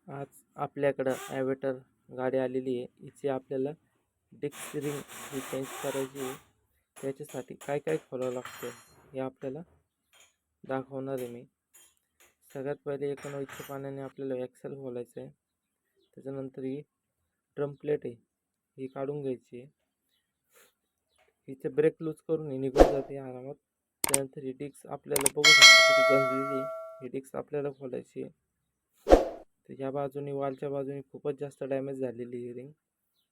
आज आपल्याकडं ॲव्हेटर गाडी आलेली आहे. हिची आपल्याला डिस्क रिंग ही चेंज करायची आहे. त्याच्यासाठी काय काय खोलावं लागतं हे आपल्याला दाखवणार आहे मी. सगळ्यात पहिले 19च्या पाण्याने आपल्याला ॲक्सेल खोलायचं आहे. त्याच्यानंतर ही ड्रम प्लेट आहे ही काढून घ्यायची आहे. हिचे ब्रेक लूज करून ही निघून जाते आरामात. त्यानंतर ही डिस्क आपल्याला बघू शकतो किती गंजलेली आहे. ही डिस्क आपल्याला खोलायची आहे. तर या बाजूने वालच्या बाजूने खूपच जास्त डॅमेज झालेली ही रिंग.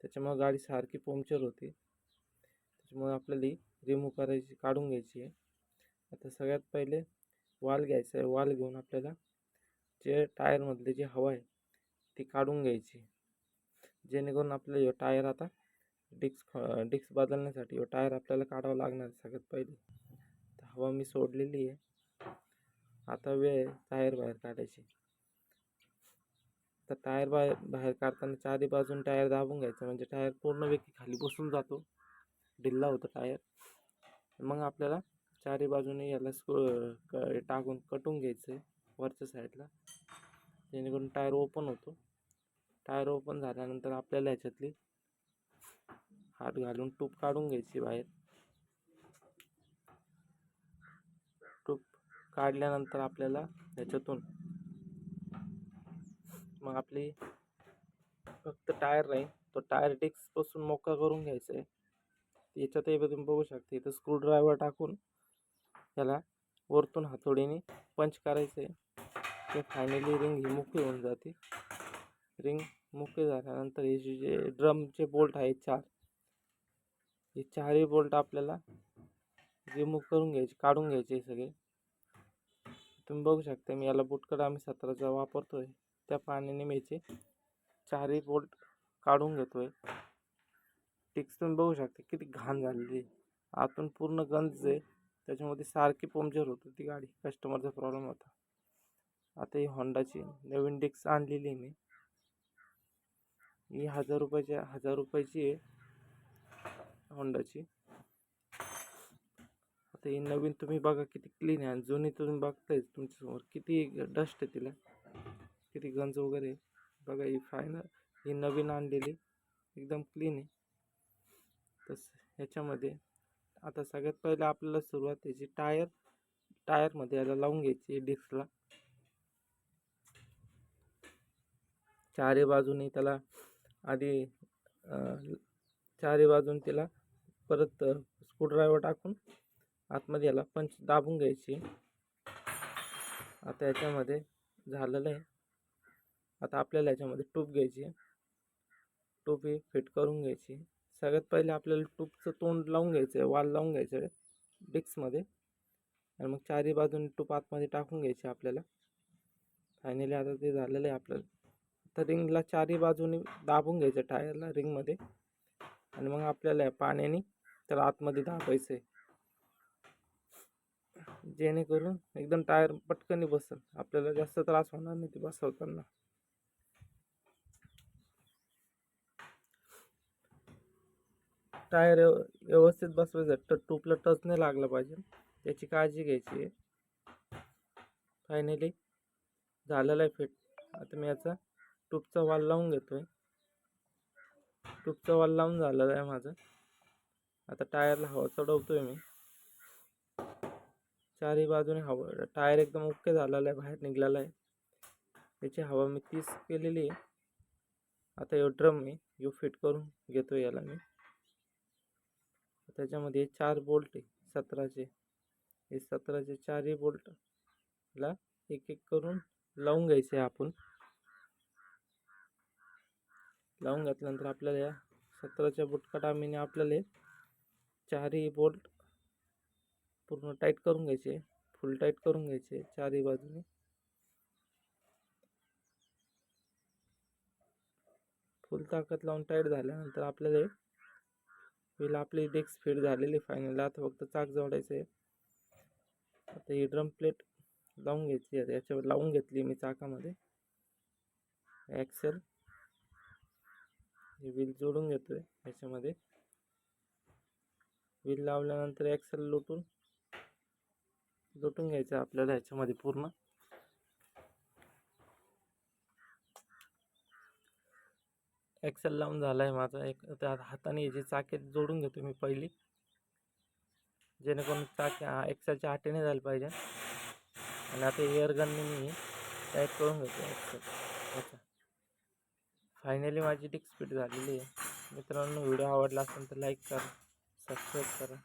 त्याच्यामुळे गाडी सारखी पंक्चर होते. त्याच्यामुळे आपल्याला ही रिमूव्ह करायची, काढून घ्यायची आहे. आता सगळ्यात पहिले वाल घ्यायचा आहे. वाल घेऊन आपल्याला जे टायरमधली जी हवा आहे ती काढून घ्यायची, जेणेकरून आपल्याला हे टायर आता डिस्क बदलण्यासाठी हे टायर आपल्याला काढावं लागणार सगळ्यात पहिले. तर हवा मी सोडलेली आहे. आता वेळ टायर बाहेर काढायची. तर टायर बाहेर काढताना चारी बाजून टायर दाबून घ्यायचं, म्हणजे टायर पूर्णपैकी खाली बसून जातो, ढिल्ला होतो टायर. मग आपल्याला चारी बाजूने याला टाकून कटून घ्यायचं आहे वरच्या साईडला, जेणेकरून टायर ओपन होतो. टायर ओपन झाल्यानंतर आपल्याला ह्याच्यातली हात घालून टूप काढून घ्यायची बाहेर. टूप काढल्यानंतर आपल्याला ह्याच्यातून मग आपली फक्त टायर राहील, तो टायर डिस्कपासून मोकळा करून घ्यायचा आहे. याच्यातही तुम्ही बघू शकता, इथं स्क्रूड्रायव्हर टाकून त्याला वरतून हातोडीने पंच करायचं आहे. ते फायनली रिंग ही मोकळी होऊन जाते. रिंग मोकळी झाल्यानंतर हे जे ड्रमचे बोल्ट आहेत हे चारही बोल्ट आपल्याला रिमूव्ह करून घ्यायचे, काढून घ्यायचे सगळे. तुम्ही बघू शकता मी याला बुटकड आम्ही 17चा वापरतोय. त्या पाण्याने मी याचे चारही बोल्ट काढून घेतोय. टिक्स तुम्ही बघू शकता किती घाण झालेली, आतून पूर्ण गंज आहे. त्याच्यामध्ये सारखी पंक्चर होत होती गाडी, कस्टमरचा प्रॉब्लेम होता. आता ही होंडाची नवीन डिस्क आणलेली मी, ही 1000 रुपयाची आहे होंडाची. आता ही नवीन तुम्ही बघा किती क्लीन आहे, आणि जुनी तुम्ही बघताय तुमच्यासमोर किती डस्ट आहे, तिला किती गंज वगैरे बघा. ही नवीन आणलेली एकदम क्लीन आहे. तसं ह्याच्यामध्ये आता सगळ्यात पहिले आपल्याला सुरुवात त्याची टायरमध्ये याला लावून घ्यायची डिस्कला. चारी बाजूने त्याला आधी चारी बाजून तिला परत स्क्रूड्रायव्हर टाकून आतमध्ये याला पंच दाबून घ्यायची. आता याच्यामध्ये झालेलं आहे. आता आपल्याला याच्यामध्ये टूप घ्यायची, टूप ही फिट करून घ्यायची. सगळ्यात पहिले आपल्याला टूपचं तोंड लावून घ्यायचं आहे, वाल लावून घ्यायचं आहे डिस्कमध्ये, आणि मग चारी बाजूने टूप आतमध्ये टाकून घ्यायची आपल्याला. फायनली आता ते झालेलं आहे आपल्याला. तर रिंगला चारी बाजूने दाबून घ्यायचं टायरला रिंगमध्ये, आणि मग आपल्याला पाण्याने त्याला आतमध्ये दाबायचं आहे, जेणेकरून एकदम टायर पटकन बसेल, आपल्याला जास्त त्रास होणार नाही ते बसवताना. टायर व्यवस्थित बसवायचं, तर टूपला टच नाही लागला पाहिजे, त्याची काळजी घ्यायची आहे. फायनली झालेला आहे फिट. आता मी याचा टूपचा वाल लावून घेतोय. टूपचा वाल लावून झालेला आहे माझं. आता टायरला हवा चढवतोय मी. चारही बाजूने हवा, टायर एकदम ओके झालेला आहे, बाहेर निघालेला आहे. त्याची हवा मी 30 केलेली आहे. आता यो ड्रम मी फिट करून घेतो याला मी. त्याच्यामध्ये 4 बोल्ट आहे 17चे. हे 17चे चारही बोल्टला एक एक करून लावून घ्यायचे आपण. लावून घेतल्यानंतर आपल्याला या 17च्या बुटकटामीने आपल्याला चारही बोल्ट पूर्ण टाईट करून घ्यायचे, फुल टाईट करून घ्यायचे चारही बाजूने. फुल ताकद लावून टाईट झाल्यानंतर आपल्याला व्हील आपली डिस्क फिट झालेली फायनल. आता फक्त चाक जोडायचं आहे. आता ही ड्रम प्लेट लावून घ्यायची, याच्यावर लावून घेतली मी चाकामध्ये. ॲक्सेल हे व्हील जोडून घेतोय याच्यामध्ये. व्हील लावल्यानंतर ॲक्सेल लोटून घ्यायचं आपल्याला ह्याच्यामध्ये पूर्ण. एक्सेल लावून झाला आहे माझा. एक त्या हाताने याची चाके जोडून घेतो मी पहिली, जेणेकरून चाके एक्सेलच्या आटेने झाले पाहिजे. आणि आता एअरगनने मी टाईप करून घेतो एक्सेल. अच्छा, फायनली माझी डिस्क फिट झालेली आहे. मित्रांनो, व्हिडिओ आवडला असेल तर लाईक करा, सबस्क्राईब करा.